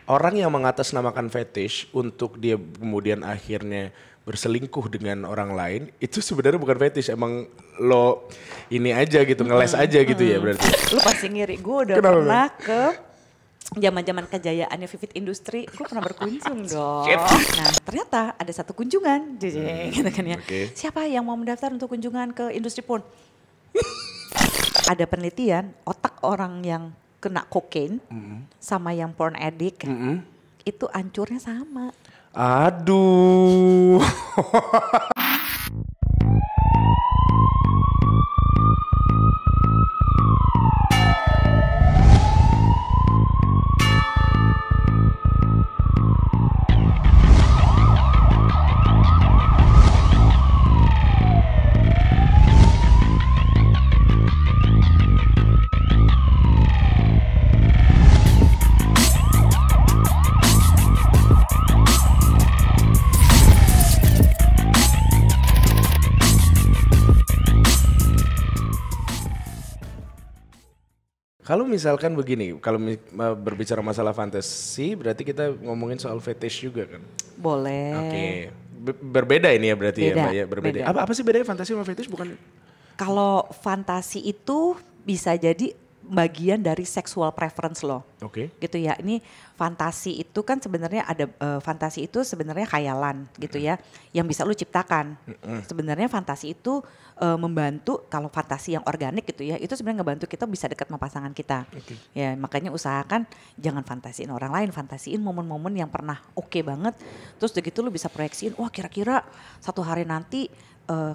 Orang yang mengatasnamakan fetish untuk dia kemudian akhirnya berselingkuh dengan orang lain, itu sebenarnya bukan fetish, emang lo ini aja gitu, ngeles aja gitu ya berarti. Lu pasti ngiri, gue udah Kenapa? pernah ke zaman-zaman kejayaannya Vivid Industri, gue pernah berkunjung dong. Nah ternyata ada satu kunjungan, gitu kan ya. Oke. Siapa yang mau mendaftar untuk kunjungan ke industri porn? Ada penelitian, otak orang yang kena kokain sama yang porn addict, itu hancurnya sama. Aduh. Kalau misalkan begini, kalau berbicara masalah fantasi, berarti kita ngomongin soal fetish juga kan? Boleh. Oke, berbeda ini ya berarti ya Beda, Mbak ya, berbeda. beda. Apa sih bedanya fantasi sama fetish bukan? Kalau fantasi itu bisa jadi bagian dari sexual preference lo. Oke. Gitu ya. Ini fantasi itu kan sebenarnya ada fantasi itu sebenarnya khayalan gitu ya, yang bisa lu ciptakan. Sebenarnya fantasi itu membantu, kalau fantasi yang organik gitu ya, itu sebenarnya ngebantu kita bisa dekat sama pasangan kita. Ya, makanya usahakan jangan fantasiin orang lain, fantasiin momen-momen yang pernah oke banget. Terus begitu lu bisa proyeksiin, wah kira-kira satu hari nanti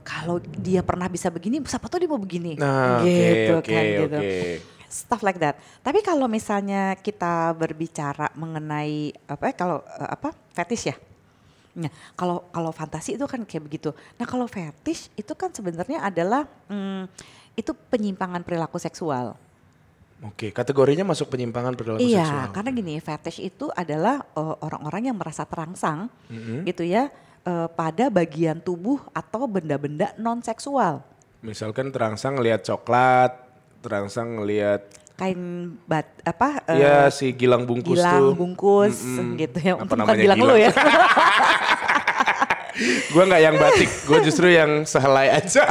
kalau dia pernah bisa begini, siapa tahu dia mau begini. Nah, Gitu oke, kan gitu. oke. Stuff like that. Tapi kalau misalnya kita berbicara mengenai fetish ya. Nah, kalau fantasi itu kan kayak begitu. Nah, kalau fetish itu kan sebenarnya adalah itu penyimpangan perilaku seksual. Oke, kategorinya masuk penyimpangan perilaku Iya, seksual. karena gini, fetish itu adalah orang-orang yang merasa terangsang gitu ya pada bagian tubuh atau benda-benda non seksual. Misalkan terangsang ngelihat coklat, terangsang ngelihat Kain ya si gilang bungkus gilang tuh. bungkus gitu ya. Apa Untung bukan namanya gilang lu gilang? ya. Gue nggak yang batik, gue justru yang sehelai aja.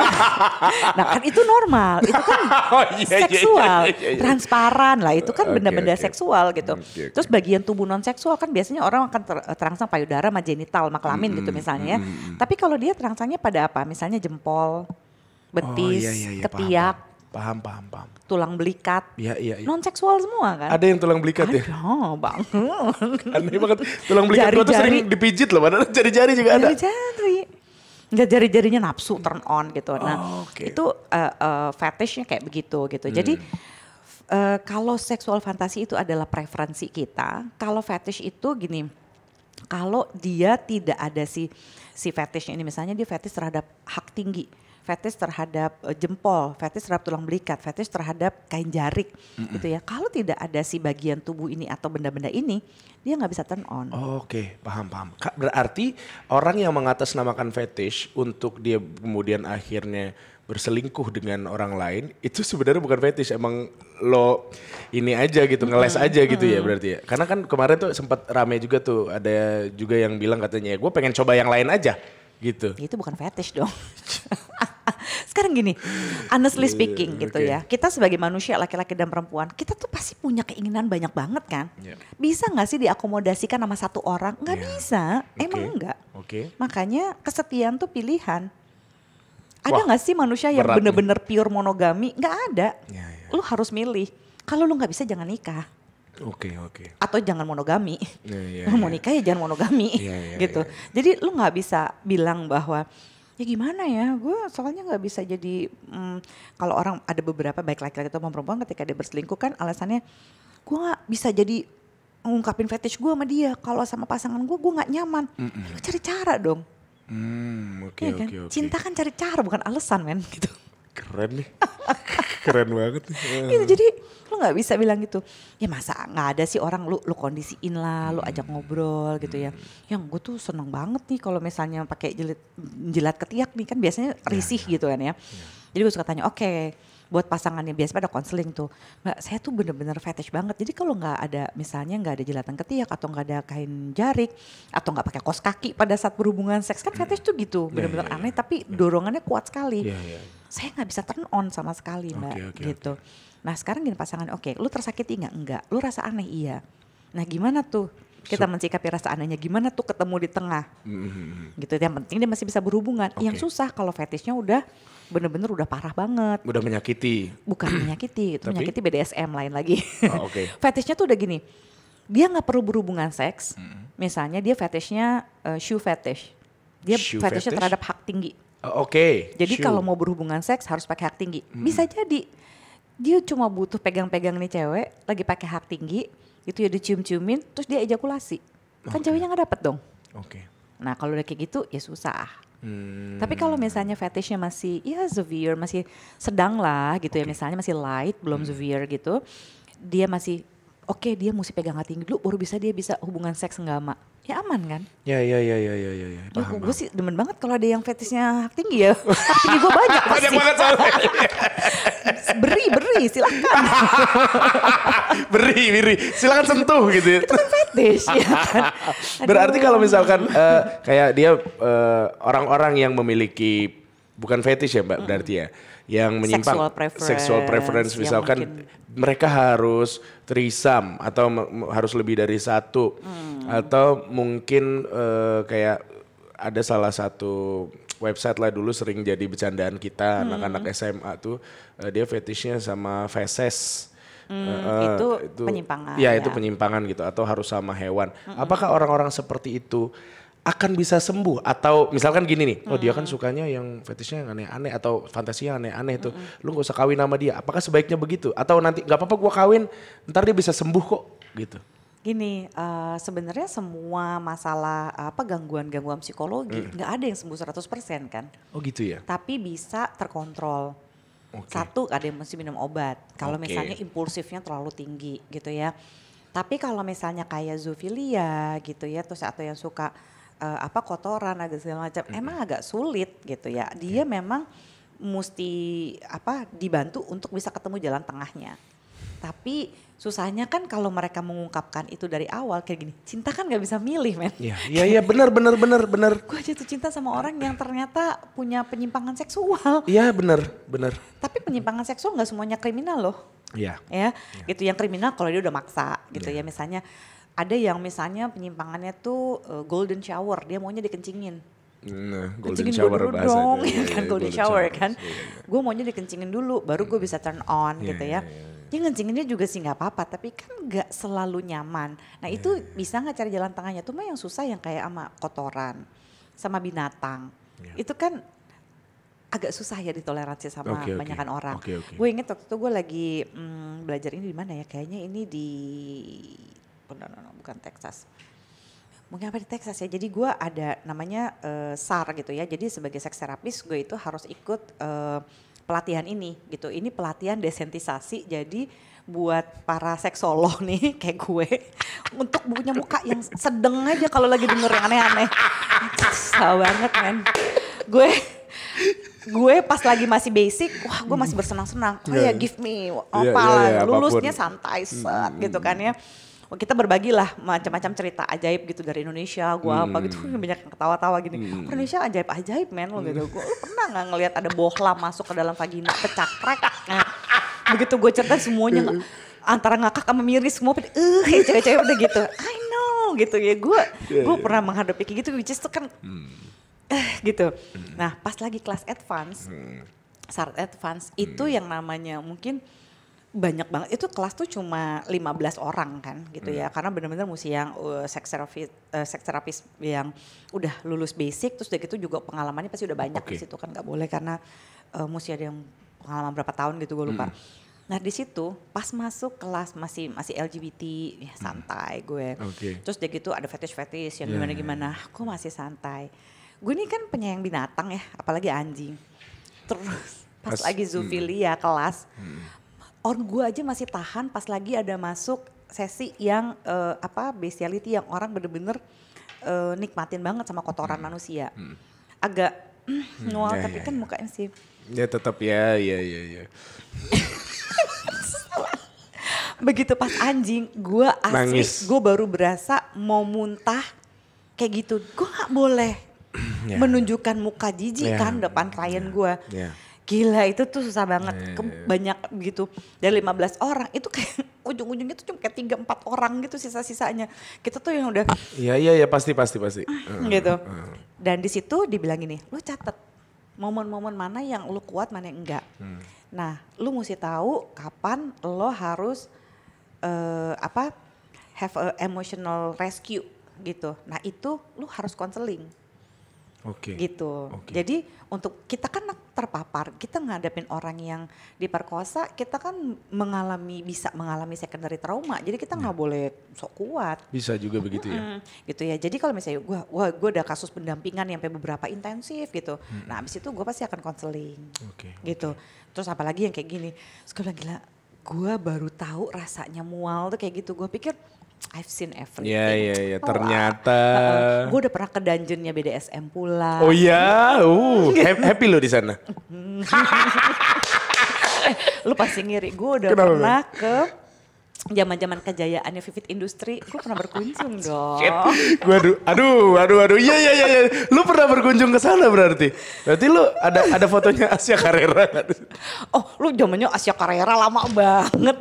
Nah kan itu normal, itu kan Oh, iya, seksual, iya. transparan lah, itu kan Oke, benda-benda oke. seksual gitu. Oke. Terus bagian tubuh non seksual kan biasanya orang akan terangsang payudara sama genital sama kelamin gitu misalnya ya. Tapi kalau dia terangsangnya pada apa? Misalnya jempol, betis, iya, ketiak, Paham. tulang belikat, Iya. non seksual semua kan? Ada yang tulang belikat ya? Ada bang. Aneh banget. Tulang belikat gue tuh Jari-jari. sering dipijit loh, padahal jari-jari juga ada. Jari-jari. Nggak jari-jarinya nafsu turn on gitu. Nah oke. itu fetishnya kayak begitu gitu. Jadi kalau seksual fantasi itu adalah preferensi kita. Kalau fetish itu gini, kalau dia tidak ada si fetishnya ini, misalnya dia fetish terhadap hak tinggi, fetish terhadap jempol, fetish terhadap tulang belikat, fetish terhadap kain jarik gitu ya. Kalau tidak ada si bagian tubuh ini atau benda-benda ini, dia nggak bisa turn on. Oke, paham. Berarti orang yang mengatasnamakan fetish untuk dia kemudian akhirnya berselingkuh dengan orang lain, itu sebenarnya bukan fetish, emang lo ini aja gitu, ngeles aja gitu ya berarti ya. Karena kan kemarin tuh sempat rame juga tuh, ada juga yang bilang katanya, gue pengen coba yang lain aja gitu. Itu bukan fetish dong. Sekarang gini, honestly speaking gitu ya. Kita sebagai manusia laki-laki dan perempuan, kita tuh pasti punya keinginan banyak banget kan. Iya. Bisa gak sih diakomodasikan sama satu orang? Nggak bisa, emang enggak. Oke. Makanya kesetiaan tuh pilihan. Ada Wah, gak sih manusia yang berat nih. bener-bener pure monogami? Nggak ada. Ya. Lu harus milih. Kalau lu nggak bisa jangan nikah. Oke. Atau jangan monogami. Iya, Lu mau nikah ya jangan monogami Iya, gitu. Jadi lu nggak bisa bilang bahwa ya gimana ya, gue soalnya nggak bisa jadi kalau orang ada beberapa baik laki-laki atau perempuan ketika dia berselingkuh kan alasannya gue nggak bisa jadi ngungkapin fetish gue sama dia, kalau sama pasangan gue nggak nyaman. Lu cari cara dong. Oke. Ya kan? Cinta kan cari cara bukan alasan men gitu. Keren nih. Keren banget nih. Gitu, jadi lu nggak bisa bilang gitu. Ya masa nggak ada sih orang lu kondisiin lah, lu ajak ngobrol gitu ya. Yang gue tuh seneng banget nih kalau misalnya pakai jilat ketiak nih kan biasanya risih gitu kan ya. Jadi gue suka tanya, oke, buat pasangannya biasa ada konseling tuh. Mbak, saya tuh bener-bener fetish banget. Jadi kalau nggak ada, misalnya nggak ada jilatan ketiak atau nggak ada kain jarik atau nggak pakai kaos kaki pada saat berhubungan seks, kan fetish tuh gitu, bener-bener aneh tapi dorongannya kuat sekali. Saya nggak bisa turn on sama sekali, Mbak, gitu. Nah sekarang gini pasangan, oke, lu tersakiti nggak? Enggak. Lu rasa aneh? Iya. Nah gimana tuh kita mensikapi rasa anehnya? Gimana tuh ketemu di tengah? Gitu. Yang penting dia masih bisa berhubungan. Yang susah kalau fetishnya udah bener-bener udah parah banget. Udah menyakiti. Bukan menyakiti, itu menyakiti BDSM lain lagi. Fetishnya tuh udah gini, dia nggak perlu berhubungan seks. Misalnya dia fetishnya shoe fetish. Dia fetishnya terhadap hak tinggi. Jadi kalau mau berhubungan seks harus pakai hak tinggi. Bisa jadi dia cuma butuh pegang-pegang nih cewek lagi pakai hak tinggi, itu ya dicium-ciumin, terus dia ejakulasi. Kan ceweknya nggak dapet dong. Nah kalau udah kayak gitu ya susah. Tapi kalau misalnya fetishnya masih ya severe, masih sedang lah gitu ya, misalnya masih light, belum severe gitu, dia masih dia mesti pegang hati dulu baru dia bisa hubungan seks senggama. Ya aman kan? Ya. Gue sih demen banget kalau ada yang fetishnya hak tinggi ya. Hak tinggi gue banyak pasti. Banyak banget soalnya. Beri silakan. beri silakan sentuh gitu ya. Itu kan fetish ya kan. Berarti kalau misalkan kayak dia orang-orang yang memiliki bukan fetish ya Mbak berarti ya, yang menyimpang sexual preference misalkan mereka harus threesome atau harus lebih dari satu atau mungkin kayak ada salah satu website lah dulu sering jadi bercandaan kita anak-anak SMA tuh dia fetishnya sama feses. Itu penyimpangan. Ya itu penyimpangan gitu atau harus sama hewan. Apakah orang-orang seperti itu akan bisa sembuh atau misalkan gini nih, dia kan sukanya yang fetishnya yang aneh-aneh atau fantasinya aneh-aneh tuh, lu gak usah kawin sama dia. Apakah sebaiknya begitu? Atau nanti gak apa-apa gua kawin, ntar dia bisa sembuh kok gitu. Gini, sebenarnya semua masalah gangguan-gangguan psikologi nggak ada yang sembuh 100% kan. Oh gitu ya? Tapi bisa terkontrol. Satu, ada yang mesti minum obat. Kalau misalnya impulsifnya terlalu tinggi gitu ya. Tapi kalau misalnya kayak zoofilia gitu ya, terus atau yang suka kotoran agak segala macam, emang agak sulit gitu ya. Dia memang mesti dibantu untuk bisa ketemu jalan tengahnya. Tapi susahnya kan kalau mereka mengungkapkan itu dari awal kayak gini, cinta kan nggak bisa milih men. Iya benar. Gue jatuh cinta sama orang yang ternyata punya penyimpangan seksual. Iya benar. Tapi penyimpangan seksual nggak semuanya kriminal loh. Iya. Ya, gitu yang kriminal kalau dia udah maksa gitu ya. Misalnya ada yang misalnya penyimpangannya tuh golden shower, dia maunya dikencingin. Golden shower dong, kan golden shower kan. Gue maunya dikencingin dulu, baru gue bisa turn on gitu ya. Dia ngencinginnya juga sih nggak apa-apa, tapi kan nggak selalu nyaman. Nah itu bisa nggak cari jalan tengahnya? Cuma yang susah yang kayak sama kotoran, sama binatang. Itu kan agak susah ya ditoleransi sama kebanyakan orang. Gue inget waktu itu gue lagi belajar ini di mana ya? Kayaknya ini di bukan Texas. Mungkin apa di Texas ya. Jadi gue ada namanya SAR gitu ya. Jadi sebagai seks terapis gue itu harus ikut pelatihan ini gitu. Ini pelatihan desentisasi. Jadi buat para seksolog nih kayak gue untuk punya muka yang sedeng aja kalau lagi denger yang aneh-aneh. Susah banget men. Gue pas lagi masih basic, wah gue masih bersenang-senang. Give me apalah, lulusnya santai set gitu kan ya. Kita berbagilah macam-macam cerita ajaib gitu dari Indonesia, gue apa gitu, banyak yang ketawa-tawa gini. Indonesia ajaib-ajaib men lo gitu. Gue pernah gak ngelihat ada bohlam masuk ke dalam vagina, pecakrek. Nah, begitu gue cerita semuanya antara ngakak sama miris semua, kayak cewek-cewek udah gitu. I know gitu ya, gue pernah menghadapi kayak gitu, which is tuh kan gitu. Nah pas lagi kelas advance, start advance itu yang namanya mungkin banyak banget, itu kelas tuh cuma 15 orang kan gitu ya, karena benar-benar mesti yang seks terapis yang udah lulus basic, terus udah gitu juga pengalamannya pasti udah banyak di situ kan, nggak boleh karena mesti ada yang pengalaman berapa tahun gitu gue lupa. Nah di situ pas masuk kelas masih LGBT ya santai gue, terus udah gitu ada fetish yang gimana-gimana, aku masih santai. Gue ini kan penyayang binatang ya, apalagi anjing. Terus pas lagi zoofilia kelas, gue aja masih tahan pas lagi ada masuk sesi yang bestiality yang orang bener-bener nikmatin banget sama kotoran manusia. Agak mual ya, tapi ya, kan ya. mukanya sih. Ya tetap ya. Begitu pas anjing, gue asli, Nangis. gue baru berasa mau muntah kayak gitu. Gue gak boleh Ya. menunjukkan muka jijik Ya. kan depan klien gue. Ya. Gila itu tuh susah banget, Ya. banyak gitu. Dari 15 orang itu kayak ujung-ujungnya tuh cuma kayak 3-4 orang gitu sisa-sisanya. Kita tuh yang udah Iya pasti. gitu. Dan di situ dibilang gini, lo catet momen-momen mana yang lo kuat mana yang enggak. Nah lo mesti tahu kapan lo harus have a emotional rescue gitu. Nah itu lo harus konseling. Oke. Gitu. Oke. Jadi untuk kita kan terpapar, kita ngadepin orang yang diperkosa, kita kan bisa mengalami secondary trauma. Jadi kita nggak boleh sok kuat. Bisa juga begitu ya. Gitu ya. Jadi kalau misalnya gue ada kasus pendampingan yang sampai beberapa intensif gitu. Nah abis itu gue pasti akan konseling. Oke. Gitu. Terus apalagi yang kayak gini. Terus gue bilang gila, gue baru tahu rasanya mual tuh kayak gitu. Gue pikir I've seen everything. Iya. Ternyata. Gue udah pernah ke dungeonnya BDSM pula. Oh iya, happy lo di sana. Lu pasti ngiri. Gue udah Kenapa, pernah ke zaman-zaman kejayaannya Vivid Industri. Gue pernah berkunjung dong. Gua aduh. Iya. Lu pernah berkunjung ke sana berarti? Berarti lu ada fotonya Asia Carrera nggak? Oh lu zamannya Asia Carrera lama banget.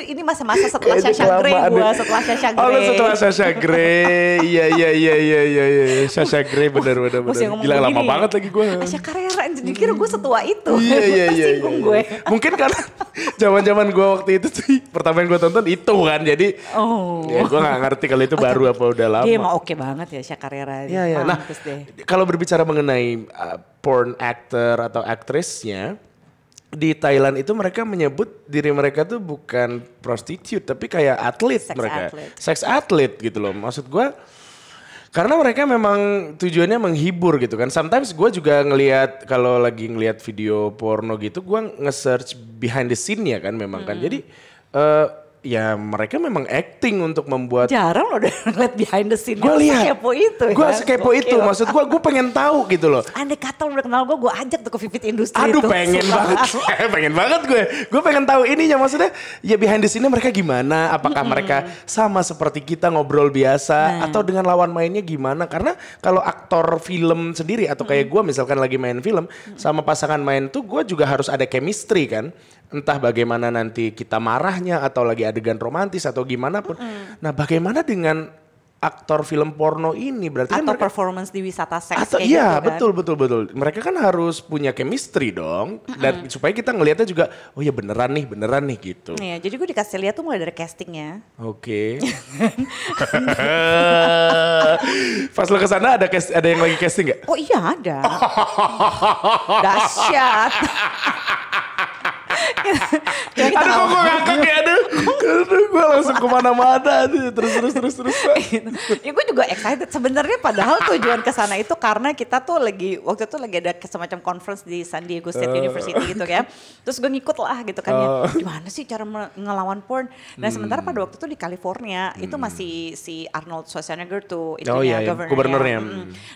Ini masa-masa setelah Kayaknya Sasha Grey kelamaan gue. deh. Setelah Sasha Grey. Oh lu setelah Sasha Grey. Iya. Sasha Grey bener. Mesti ngomong Gila lama begini. banget lagi gue. Asia Carrera. Jadi kira gue setua itu. Iya. Tersinggung gue. Mungkin karena zaman gue waktu itu tuh pertama yang gue tonton itu kan. Jadi ya gue gak ngerti kalau itu baru apa udah lama. Dia emang oke banget ya Asia Carrera. Iya. Nah Pantes deh. kalau berbicara mengenai porn actor atau aktrisnya. Di Thailand itu mereka menyebut diri mereka tuh bukan prostitute tapi kayak atlet mereka. Sex athlete gitu loh. Maksud gue karena mereka memang tujuannya menghibur gitu kan. Sometimes gue juga ngelihat kalau lagi ngelihat video porno gitu gue nge-search behind the scene-nya kan memang kan. Jadi ya mereka memang acting untuk membuat. Jarang loh udah ngeliat behind the scene. Gue lihat. Sekepo itu ya. Gue sekepo itu. Maksud gue pengen tahu gitu loh. Andai kata lu udah kenal gue ajak tuh ke Vivid Industri. Aduh itu. pengen banget. Pengen banget gue. Gue pengen tahu ininya maksudnya. Ya behind the scene-nya mereka gimana. Apakah mereka sama seperti kita ngobrol biasa. Atau dengan lawan mainnya gimana. Karena kalau aktor film sendiri. Atau kayak gue misalkan lagi main film. Sama pasangan main tuh gue juga harus ada chemistry kan. Entah bagaimana nanti kita marahnya atau lagi adegan romantis atau gimana pun. Nah bagaimana dengan aktor film porno ini berarti atau kan mereka, performance di wisata seks atau kayak iya gitu kan. betul. Mereka kan harus punya chemistry dong dan supaya kita ngelihatnya juga oh ya beneran nih gitu. Iya, jadi gue dikasih lihat tuh mulai dari castingnya. Oke. Pas lo kesana ada yang lagi casting nggak? Oh iya ada. Dahsyat. Aduh kok gue ngakak ya aduh gue langsung kemana-mana terus. Ya gue juga excited sebenarnya padahal tujuan ke sana itu karena kita tuh waktu itu lagi ada semacam conference di San Diego State University gitu kan. Terus gue ngikut lah gitu kan ya. Gimana sih cara ngelawan porn? Nah sementara pada waktu itu di California itu masih si Arnold Schwarzenegger tuh itunya gubernurnya.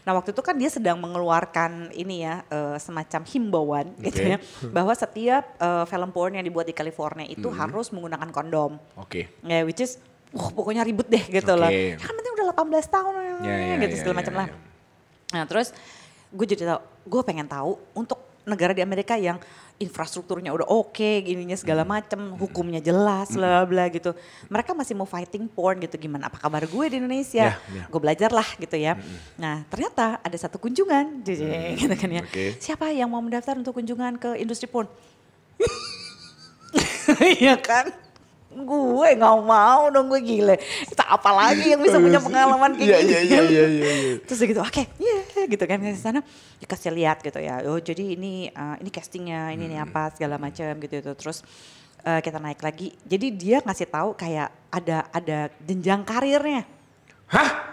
Nah waktu itu kan dia sedang mengeluarkan ini ya semacam himbauan gitu ya bahwa setiap film porn yang dibuat di California itu harus menggunakan kondom. Oke. Ya which is pokoknya ribet deh gitu loh. Ya kan penting udah 18 tahun gitu segala macam lah. Nah terus gue jadi tahu, gue pengen tahu untuk negara di Amerika yang infrastrukturnya udah oke, gininya segala macem, hukumnya jelas, bla bla gitu. Mereka masih mau fighting porn gitu, gimana? Apa kabar gue di Indonesia? Gue belajar lah gitu ya. Nah ternyata ada satu kunjungan, gitu kan ya. Siapa yang mau mendaftar untuk kunjungan ke industri porn? Iya kan? Gue gak mau dong, gue gile. Kita apa lagi yang bisa punya pengalaman kayak gini. Iya. Terus gitu, oke, gitu kan di sana dikasih lihat gitu ya. Oh jadi ini castingnya, ini apa segala macam gitu. Terus kita naik lagi. Jadi dia ngasih tahu kayak ada jenjang karirnya. Hah?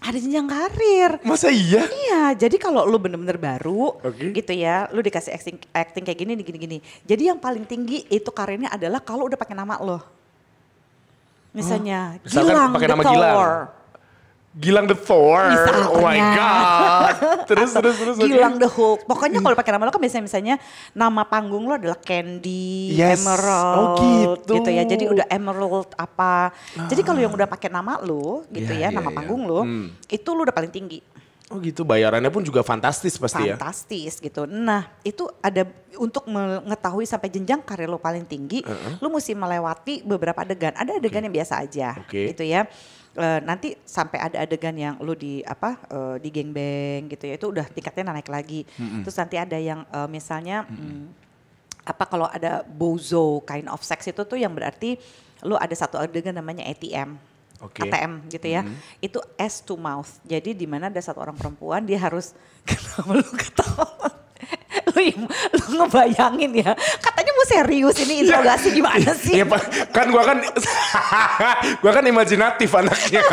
Ada jenjang karir. Masa iya? Iya, jadi kalau lu bener-bener baru gitu ya, lu dikasih acting kayak gini, gini. Jadi yang paling tinggi itu karirnya adalah kalau udah pakai nama lo. Misalnya, misalkan Gilang pakai the nama Thor. Gilang. Gilang the Thor. Oh my Misalnya. god. Terus. Gilang the Hulk. Pokoknya kalau pakai nama lo kan biasanya misalnya nama panggung lo adalah Candy, Yes. Emerald, Oh, gitu. ya. Jadi udah Emerald apa. Jadi kalau yang udah pakai nama lo gitu Iya, ya, nama iya. panggung lo, itu lo udah paling tinggi. Oh gitu, bayarannya pun juga fantastis pasti ya. Fantastis gitu. Nah itu ada untuk mengetahui sampai jenjang karir lo paling tinggi, lo mesti melewati beberapa adegan. Ada adegan yang biasa aja gitu ya. Nanti sampai ada adegan yang lo di di gangbang gitu ya, itu udah tingkatnya naik lagi. Terus nanti ada yang misalnya kalau ada bozo kind of sex itu tuh yang berarti lo ada satu adegan namanya ATM. ATM gitu ya, itu ass to mouth. Jadi di mana ada satu orang perempuan dia harus kenapa lu ketawa? Lu ngebayangin ya, katanya mau serius ini interogasi gimana sih? Iya kan gua kan imajinatif anaknya.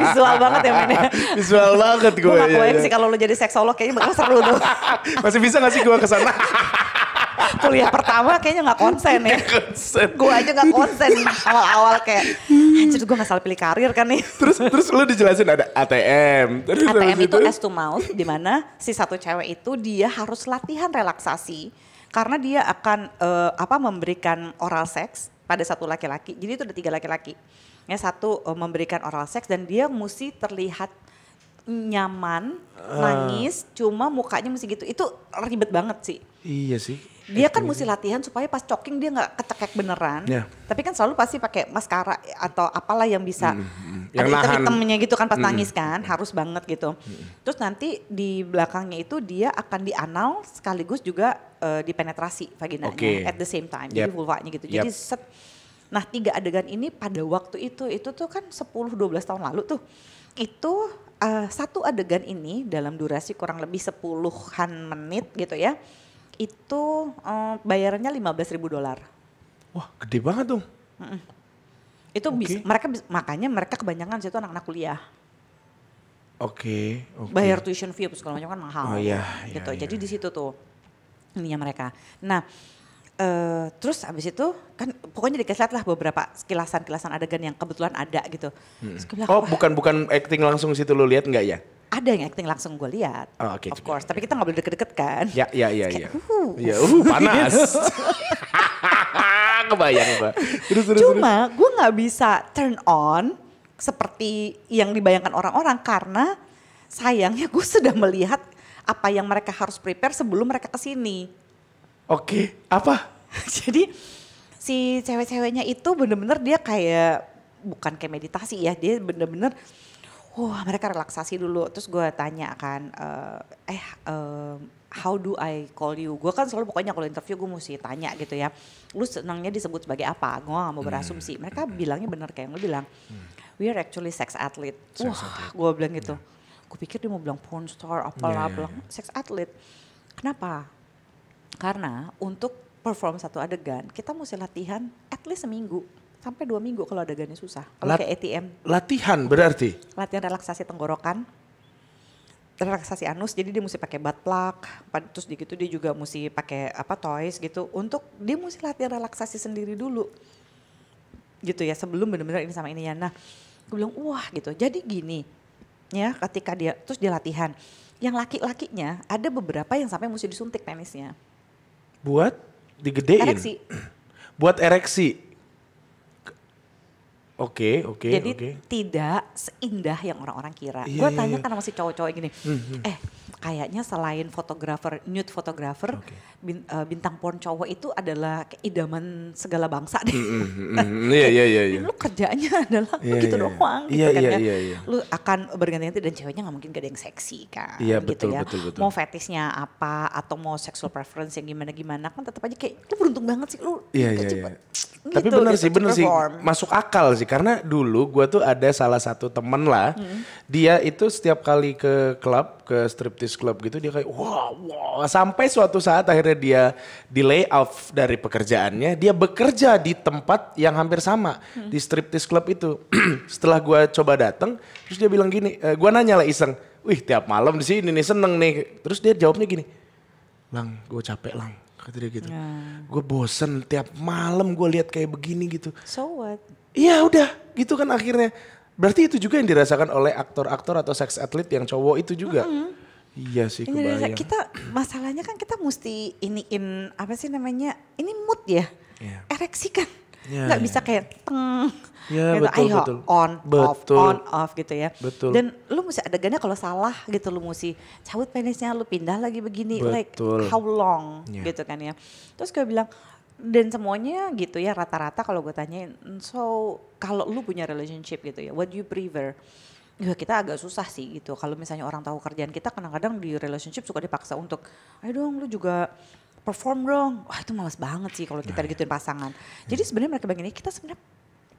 Visual banget ya mainnya. Visual banget gue. Gue gak kebayang sih kalau lu jadi seksolog kayaknya bakal seru tuh. Masih bisa gak sih gue kesana? Kuliah pertama kayaknya gak konsen ya. Gue aja gak konsen awal-awal kayak anjir gue gak salah pilih karir kan nih. Terus lu dijelasin ada ATM. Terus ATM itu ass to mouth, di mana si satu cewek itu dia harus latihan relaksasi karena dia akan memberikan oral sex pada satu laki-laki. Jadi itu ada 3 laki-laki. Yang satu memberikan oral sex dan dia mesti terlihat nyaman, nangis, cuma mukanya mesti gitu. Itu ribet banget sih. Iya sih. Dia kan mesti latihan supaya pas choking dia nggak kecekek beneran. Yeah. Tapi kan selalu pasti pakai maskara atau apalah yang bisa Yang ada nahan. item-itemnya gitu kan pas nangis kan, harus banget gitu. Terus nanti di belakangnya itu dia akan dianal sekaligus juga dipenetrasi vaginanya at the same time. Jadi vulvanya gitu. Jadi set. Nah 3 adegan ini pada waktu itu tuh kan 10-12 tahun lalu tuh. Itu satu adegan ini dalam durasi kurang lebih 10-an menit gitu ya. Itu bayarannya $15.000. Wah gede banget dong. Itu makanya mereka kebanyakan situ anak-anak kuliah. Oke. Bayar tuition fee segala macam kan mahal. Oh iya. Gitu. Iya. Jadi di situ tuh ininya mereka. Nah terus abis itu kan pokoknya dikasih lihat lah beberapa kilasan adegan yang kebetulan ada gitu. Terus gue bilang, Oh bukan acting langsung situ lu lihat nggak ya? ada yang acting langsung gue lihat, Oh, oke, of course. Tapi kita nggak boleh deket-deket kan. Ya. Kayak, Iya, panas. Kebayang Mbak. Terus. Cuma gue nggak bisa turn on seperti yang dibayangkan orang-orang karena sayangnya gue sudah melihat apa yang mereka harus prepare sebelum mereka kesini. Oke, apa? Jadi si cewek-ceweknya itu bener-bener dia kayak bukan kayak meditasi ya, dia bener-bener mereka relaksasi dulu. Terus gue tanya kan, how do I call you? Gue kan selalu pokoknya kalau interview gue mesti tanya gitu ya. Lu senangnya disebut sebagai apa? Gue gak mau berasumsi. Mereka bilangnya bener kayak yang lu bilang. We are actually sex athlete. Gue bilang gitu. Gue pikir dia mau bilang porn star apalah. Bilang sex athlete. Kenapa? Karena untuk perform satu adegan kita mesti latihan at least seminggu. Sampai 2 minggu kalau adegannya susah. Kalau kayak ATM. Latihan berarti? Latihan relaksasi tenggorokan. Relaksasi anus, jadi dia mesti pakai butt plug, terus gitu dia juga mesti pakai toys gitu, untuk dia mesti latihan relaksasi sendiri dulu, gitu ya sebelum benar-benar ini sama ini ya. Nah, gue bilang wah gitu, jadi gini, ya ketika dia terus dia latihan, yang laki-lakinya ada beberapa yang sampai mesti disuntik penisnya. Buat digedein? Ereksi. Buat ereksi? Oke. Jadi tidak seindah yang orang-orang kira. Iya, Gue tanya kan sama si cowok-cowok gini, kayaknya selain nude fotografer, bintang porn cowok itu adalah idaman segala bangsa deh. Iya. Lu kerjanya adalah begitu doang gitu kan ya. Lu akan berganti-ganti dan ceweknya gak mungkin gak ada yang seksi kan. Iya gitu betul. Mau fetishnya apa atau mau sexual preference yang gimana-gimana kan tetap aja kayak lu beruntung banget sih lu. Iya. Gitu, Tapi bener sih, masuk akal sih. Karena dulu gue tuh ada salah satu temen lah, dia itu setiap kali ke klub, ke striptease club gitu, dia kayak wow. Sampai suatu saat akhirnya dia di lay off dari pekerjaannya, dia bekerja di tempat yang hampir sama, di striptease club itu. Setelah gue coba dateng, terus dia bilang gini, gue nanya lah iseng, wih tiap malam di sini nih seneng nih. Terus dia jawabnya gini, Lang gue capek Lang. Kata dia gitu, gue bosen tiap malam gue lihat kayak begini gitu. So what? Iya udah gitu kan akhirnya. Berarti itu juga yang dirasakan oleh aktor-aktor atau seks atlet yang cowok itu juga. Iya sih kebayang. Kita masalahnya kan kita mesti iniin apa sih namanya? Ini mood ya. Iya. Ereksi kan. Ya, Nggak ya. bisa kayak teng. Ya, gitu. betul, Ayo betul. on off gitu ya. Betul. Dan lu mesti adegannya kalau salah gitu lu mesti cabut penisnya, lu pindah lagi begini. Like Betul. how long Ya. gitu kan ya. Terus gue bilang dan semuanya gitu ya rata-rata kalau gue tanyain, so kalau lu punya relationship gitu ya, what do you prefer? Ya kita agak susah sih gitu. Kalau misalnya orang tahu kerjaan kita kadang-kadang di relationship suka dipaksa untuk, ayo dong lu juga perform dong. Wah itu males banget sih kalau kita digituin pasangan. Jadi sebenarnya mereka begini, kita sebenarnya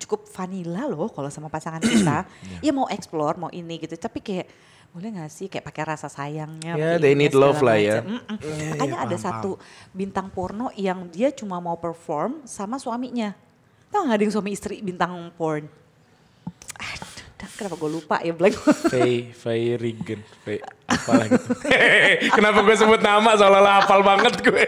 cukup vanilla loh kalau sama pasangan kita. Ya mau explore, mau ini gitu. Tapi kayak boleh gak sih kayak pakai rasa sayangnya. Ya, they need segala love lah ya. macam. Ya, Makanya ya, ada paham, satu bintang porno yang dia cuma mau perform sama suaminya. Tahu gak ada yang suami istri bintang porn? Aduh, kenapa gue lupa ya Black? Faye Regan, apalah gitu. Kenapa gue sebut nama seolah-olah hafal banget gue.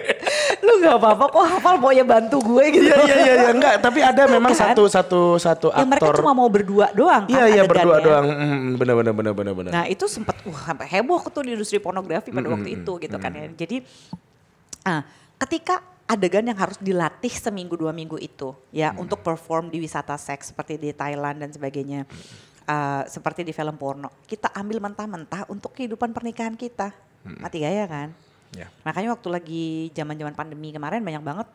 Lu gak apa-apa kok hafal mau ya bantu gue gitu. Iya enggak, tapi ada memang kan? satu Yang mereka aktor. cuma mau berdua doang kan Iya berdua adegannya. doang. Benar. Nah itu sempat sampai heboh tuh di industri pornografi pada waktu itu gitu kan ya. Jadi ketika adegan yang harus dilatih seminggu 2 minggu itu ya untuk perform di wisata seks seperti di Thailand dan sebagainya. Seperti di film porno. Kita ambil mentah-mentah untuk kehidupan pernikahan kita. Mati gaya kan? Ya. Makanya waktu lagi zaman-zaman pandemi kemarin banyak banget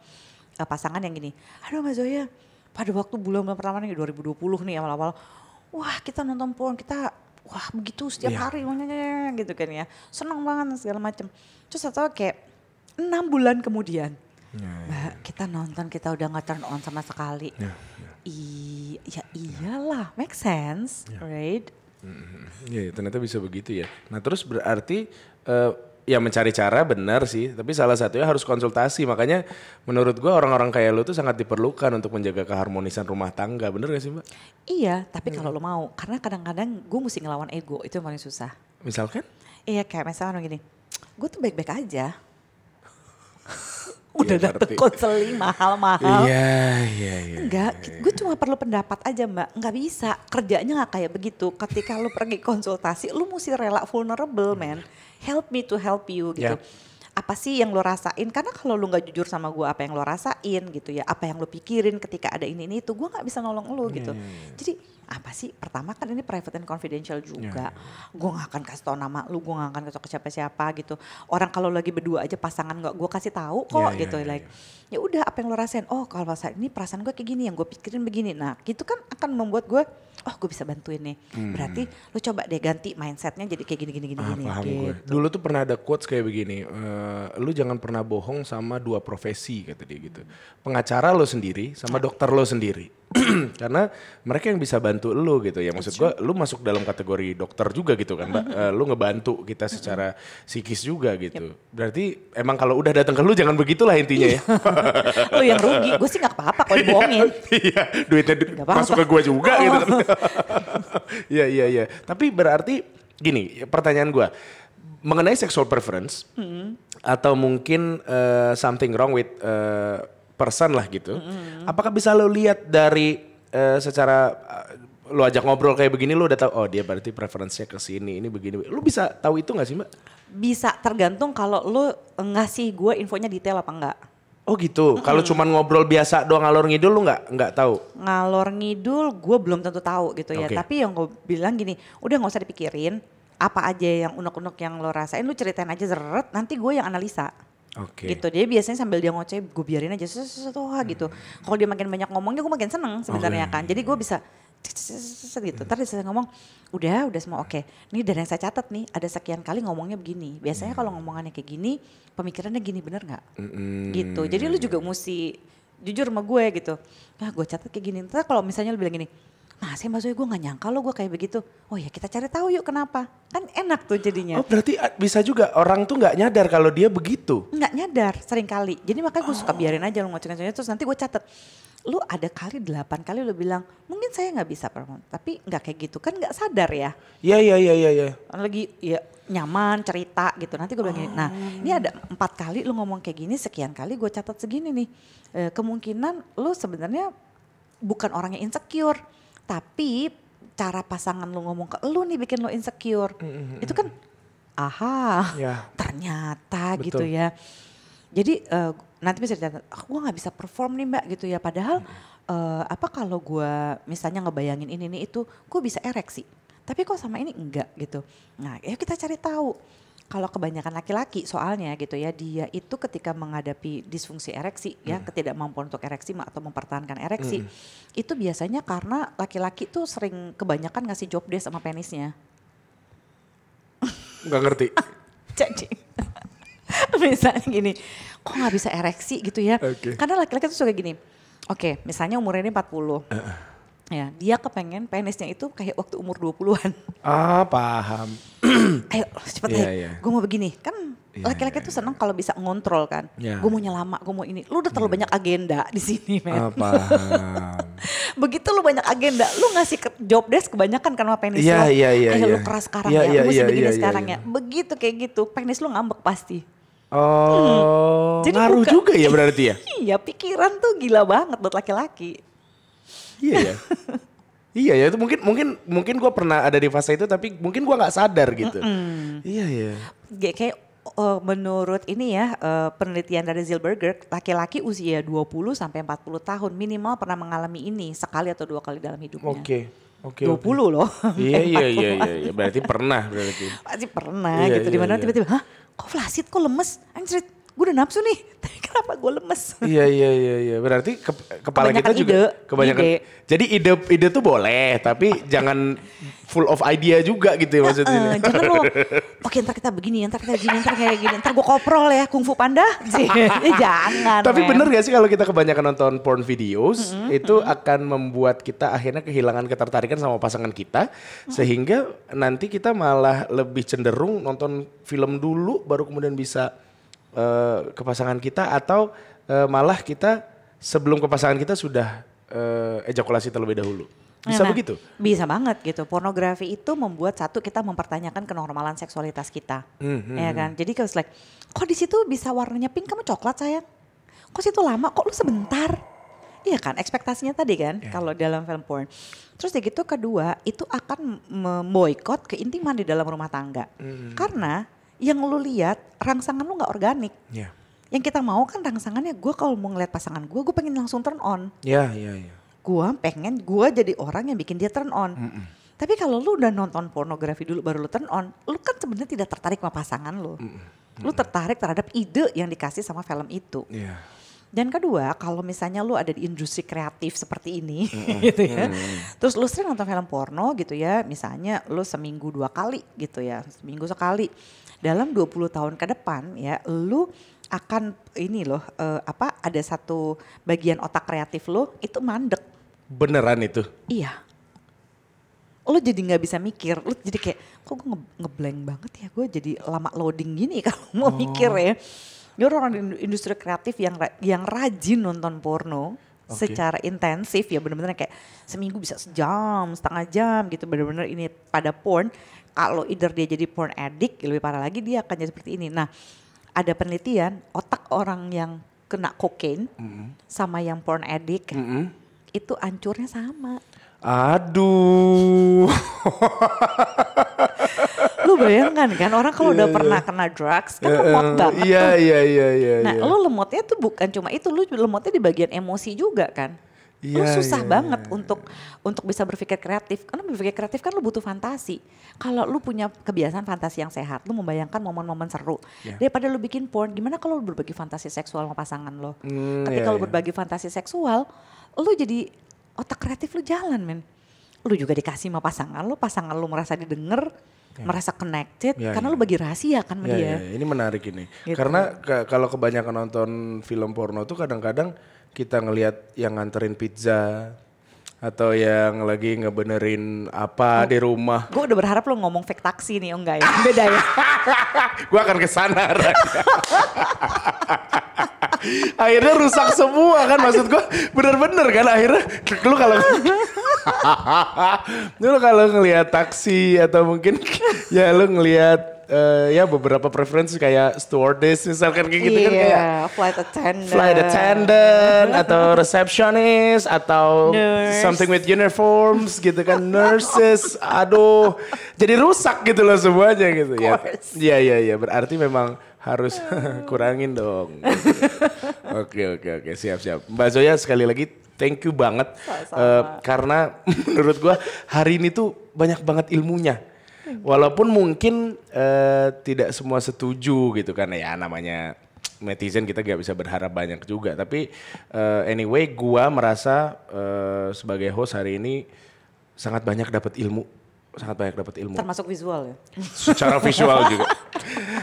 pasangan yang gini. Aduh Mbak Zoya, pada waktu bulan pertama nih 2020 nih awal-awal. Wah kita nonton porn, kita wah begitu setiap hari gitu kan ya. Senang banget segala macam. Terus atau kayak 6 bulan kemudian. Mbak kita nonton kita udah gak turn on sama sekali. Ya iyalah, make sense, right? Iya ternyata bisa begitu ya. Nah terus berarti ya mencari cara benar sih, tapi salah satunya harus konsultasi. Makanya menurut gue orang-orang kayak lu tuh sangat diperlukan untuk menjaga keharmonisan rumah tangga, bener gak sih Mbak? Iya, tapi kalau lo mau, karena kadang-kadang gue mesti ngelawan ego, itu yang paling susah. Misalkan? Iya kayak misalnya gini, gue tuh baik-baik aja. Udah Ya, dapet konseling mahal-mahal. Iya. Enggak, gue cuma perlu pendapat aja Mbak. Enggak bisa, kerjanya gak kayak begitu. Ketika lu pergi konsultasi, lu mesti rela vulnerable man. Help me to help you gitu. Apa sih yang lo rasain? Karena kalau lu gak jujur sama gue apa yang lo rasain gitu ya. Apa yang lo pikirin ketika ada ini itu. Gue gak bisa nolong lo gitu. Jadi apa sih? Pertama kan ini private and confidential juga. Gue gak akan kasih tau nama lu. Gue gak akan kasih tau ke siapa-siapa gitu. Orang kalau lagi berdua aja pasangan gak gue kasih tahu kok gitu. Like ya udah apa yang lo rasain. Oh kalau ini perasaan gue kayak gini. Yang gue pikirin begini. Nah gitu kan akan membuat gue oh gue bisa bantuin nih. Berarti lu coba deh ganti mindsetnya jadi kayak gini. Paham gitu. gue. Dulu tuh pernah ada quotes kayak begini. Lu jangan pernah bohong sama 2 profesi kata dia gitu. Pengacara lo sendiri sama dokter lo sendiri. Karena mereka yang bisa bantu lu gitu ya. Maksud gue lu masuk dalam kategori dokter juga gitu kan Mbak. Lu ngebantu kita secara psikis juga gitu. Berarti emang kalau udah datang ke lu jangan begitulah intinya ya. Lu yang rugi, gue sih gak apa-apa kalau dibohongin. Iya duitnya masuk ke gue juga gitu kan. Iya. Tapi berarti gini pertanyaan gue. Mengenai sexual preference atau mungkin something wrong with person lah gitu. Apakah bisa lo lihat dari secara lo ajak ngobrol kayak begini lo udah tahu oh dia berarti preferensinya ke sini ini begini. Lo bisa tahu itu gak sih Mbak? Bisa tergantung kalau lo ngasih gue infonya detail apa enggak. Oh gitu. Kalau cuman ngobrol biasa doang ngalor ngidul lo nggak tahu? Ngalor ngidul gue belum tentu tahu gitu ya. Tapi yang gue bilang gini, udah nggak usah dipikirin apa aja yang unek-unek yang lo rasain, lo ceritain aja zeret, nanti gue yang analisa. Gitu, jadi biasanya sambil dia ngoceh, gue biarin aja gitu. Kalau dia makin banyak ngomongnya, gue makin seneng sebenarnya kan. Jadi gue bisa gitu. Ntar dia ngomong, udah semua oke. Nih dari yang saya catat nih, ada sekian kali ngomongnya begini. Biasanya kalau ngomongannya kayak gini, pemikirannya gini bener nggak? Gitu. Jadi lu juga mesti jujur sama gue gitu. Nah gue catat kayak gini. Ntar kalau misalnya lu bilang gini, nah saya Mbak Zoe gue gak nyangka lo gue kayak begitu. Oh ya kita cari tahu yuk kenapa. Kan enak tuh jadinya. Oh berarti bisa juga orang tuh gak nyadar kalau dia begitu? Nggak nyadar sering kali. Jadi makanya gue suka biarin aja lo ngoceh-ngocehnya. Terus nanti gue catet. Lu ada kali 8 kali lu bilang mungkin saya gak bisa perform. Tapi gak kayak gitu kan gak sadar ya. Iya. Lagi ya nyaman cerita gitu. Nanti gue bilang gini. Nah ini ada 4 kali lu ngomong kayak gini. Sekian kali gue catat segini nih. Kemungkinan lu sebenarnya bukan orang yang insecure. Tapi cara pasangan lu ngomong ke lu nih bikin lu insecure. Itu kan ternyata Betul. gitu ya. Jadi nanti bisa ditanya, gue gak bisa perform nih mbak gitu ya. Padahal kalau gue misalnya ngebayangin ini nih itu, gue bisa ereksi. Tapi kok sama ini enggak gitu. Nah ya kita cari tahu. Kalau kebanyakan laki-laki soalnya gitu ya, dia itu ketika menghadapi disfungsi ereksi ya, ketidakmampuan untuk ereksi atau mempertahankan ereksi, itu biasanya karena laki-laki tuh sering kebanyakan ngasih job desk sama penisnya. Gak ngerti. Jadi misalnya gini, kok gak bisa ereksi gitu ya. Okay. Karena laki-laki tuh suka gini, oke, misalnya umurnya ini 40. Ya, dia kepengen penisnya itu kayak waktu umur 20-an. Paham. Ayo cepet aja, gue mau begini. Kan laki-laki tuh seneng kalau bisa ngontrol kan. Gue maunya lama, gue mau ini. Lu udah terlalu banyak agenda di sini, men. Paham. Begitu lu banyak agenda, lu ngasih job desk kebanyakan kan sama penis lo. Ayo lu keras sekarang lu mesti begini sekarang ya. Begitu kayak gitu, penis lu ngambek pasti. Jadi ngaruh juga ya berarti ya? Iya, pikiran tuh gila banget buat laki-laki. Iya ya. Iya ya, itu mungkin gue pernah ada di fase itu tapi mungkin gue nggak sadar gitu. Iya ya. Kayak menurut ini ya penelitian dari Zilberger, laki-laki usia 20 sampai 40 tahun minimal pernah mengalami ini sekali atau 2 kali dalam hidupnya. Oke. 20 loh. Iya. Berarti pernah berarti. Pasti pernah gitu. Dimana tiba-tiba, hah kok flaccid, kok lemes? Anjrit, gue udah nafsu nih, tapi kenapa gue lemes? Iya. Berarti kepala kita juga kebanyakan. Ide. Jadi ide tuh boleh, tapi jangan full of idea juga gitu ya maksudnya. Jangan lo, oke ntar kita begini, ntar kita gini, ntar kayak gini, ntar gue koprol ya Kung Fu Panda. Jangan. Tapi bener gak sih kalau kita kebanyakan nonton porn videos, itu akan membuat kita akhirnya kehilangan ketertarikan sama pasangan kita. Sehingga nanti kita malah lebih cenderung nonton film dulu baru kemudian bisa ke pasangan kita, atau malah kita sebelum ke pasangan kita sudah ejakulasi terlebih dahulu. Bisa begitu? Bisa banget gitu. Pornografi itu membuat satu kita mempertanyakan kenormalan seksualitas kita. Ya kan? Jadi kalau like, kok di situ bisa warnanya pink, kamu coklat sayang? Kok situ lama, kok lu sebentar? Iya kan, ekspektasinya tadi kan kalau dalam film porn. Terus ya gitu, kedua itu akan memboikot keintiman di dalam rumah tangga. Karena yang lu lihat rangsangan lu gak organik. Yang kita mau kan rangsangannya, gue kalau mau ngeliat pasangan gue pengen langsung turn on. Iya. Gue pengen gue jadi orang yang bikin dia turn on. Tapi kalau lu udah nonton pornografi dulu baru lu turn on, lu kan sebenarnya tidak tertarik sama pasangan lu. Lu tertarik terhadap ide yang dikasih sama film itu. Dan kedua, kalau misalnya lu ada di industri kreatif seperti ini gitu ya. Terus lu sering nonton film porno gitu ya, misalnya lu seminggu 2 kali gitu ya, seminggu sekali. Dalam 20 tahun ke depan ya, lu akan ini loh, ada satu bagian otak kreatif lu itu mandek. Beneran itu? Iya. Lu jadi gak bisa mikir, lu jadi kayak kok gue ngeblank banget ya, gue jadi lama loading gini kalau mau mikir ya. Dia orang industri kreatif yang rajin nonton porno secara intensif ya, bener-bener kayak seminggu bisa sejam, setengah jam gitu, bener-bener ini pada porn. Kalau either dia jadi porn addict, lebih parah lagi dia akan jadi seperti ini. Nah, ada penelitian otak orang yang kena kokain sama yang porn addict itu hancurnya sama. Aduh. Lu bayangkan kan orang kalau udah pernah kena drugs kan lemot banget. Iya. Nah lu lemotnya tuh bukan cuma itu, lu lemotnya di bagian emosi juga kan. Lu susah banget untuk bisa berpikir kreatif. Karena berpikir kreatif kan lu butuh fantasi. Kalau lu punya kebiasaan fantasi yang sehat, lu membayangkan momen-momen seru. Daripada lu bikin porn, gimana kalau lu berbagi fantasi seksual sama pasangan lo? Ketika lu berbagi fantasi seksual, lu jadi otak kreatif lu jalan men. Lu juga dikasih sama pasangan lu merasa didengar, merasa connected, karena lu bagi rahasia kan sama dia. Ini menarik ini. Gitu. Karena kalau kebanyakan nonton film porno tuh kadang-kadang kita ngelihat yang nganterin pizza atau yang lagi ngebenerin apa di rumah. Gue udah berharap lo ngomong fake taksi nih, enggak ya? Beda ya? Gue akan kesana. Akhirnya rusak semua kan, maksud gue bener-bener kan akhirnya lu kalau ngelihat taksi atau mungkin ya lu ngelihat ya beberapa preferensi kayak stewardess misalkan kayak gitu kan kayak flight attendant atau receptionist atau Nurse. something with uniforms gitu kan, nurses. Aduh, jadi rusak gitu loh semuanya gitu ya. Iya berarti memang harus kurangin dong. Oke, siap. Mbak Zoya sekali lagi thank you banget. Karena menurut gua hari ini tuh banyak banget ilmunya. Walaupun mungkin tidak semua setuju gitu kan ya, namanya netizen kita gak bisa berharap banyak juga. Tapi anyway gua merasa sebagai host hari ini sangat banyak dapat ilmu. Termasuk visual ya? Secara visual juga.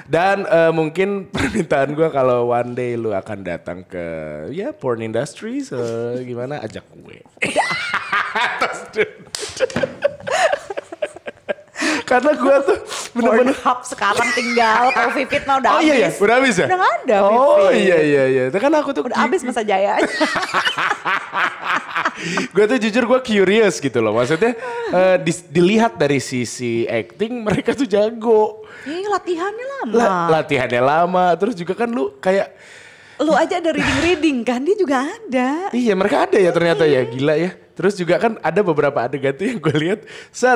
Dan mungkin permintaan gue kalau one day lu akan datang ke ya porn industry, gimana ajak gue. Karena gue tuh bener-bener Pornhub sekarang tinggal, kalau Vivit mah udah habis. Oh iya, udah habis ya? Udah gak ada Oh Vivit. iya. Itu kan aku tuh Udah habis masa jayanya. gue tuh jujur gue curious gitu loh. Maksudnya dilihat dari sisi acting mereka tuh jago. Iya latihannya lama. Latihannya lama, terus juga kan lu kayak Lu aja ada reading kan, dia juga ada. iya mereka ada ya ternyata ya, gila ya. Terus juga kan ada beberapa adegan tuh yang gue lihat,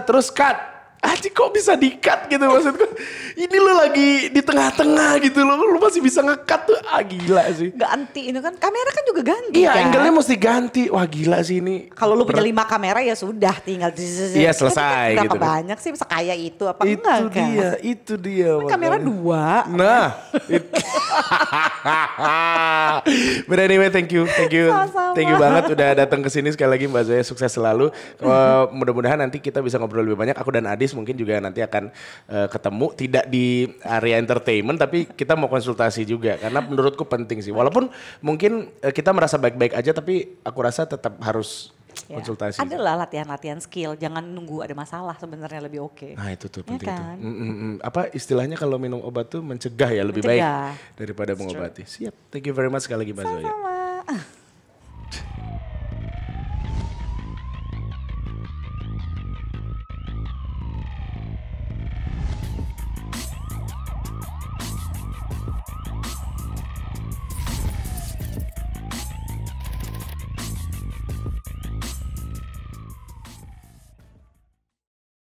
terus cut. Aji kok bisa di-cut gitu maksud gue. Ini lu lagi di tengah-tengah gitu loh, lu masih bisa nge-cut tuh. Gila sih. Ganti ini kan, kamera kan juga ganti Iya, kan. angle-nya mesti ganti. Wah gila sih ini. Kalau lu punya 5 kamera ya sudah tinggal. Iya selesai Berapa gitu. banyak sih bisa kaya itu apa Itu enggak kan? itu dia. Kan kamera makanya. 2. Nah. But anyway, thank you Sama-sama. Thank you banget udah datang ke sini sekali lagi Mbak Zoya, sukses selalu. Mudah-mudahan nanti kita bisa ngobrol lebih banyak. Aku dan Adis mungkin juga nanti akan ketemu tidak di area entertainment tapi kita mau konsultasi juga karena menurutku penting sih. Walaupun mungkin kita merasa baik-baik aja tapi aku rasa tetap harus konsultasi. Adalah latihan-latihan skill, jangan nunggu ada masalah sebenarnya lebih oke. Nah itu tuh penting kan? tuh. Apa istilahnya kalau minum obat tuh mencegah ya lebih baik daripada mengobati. Siap, thank you very much sekali lagi Mbak Zoya.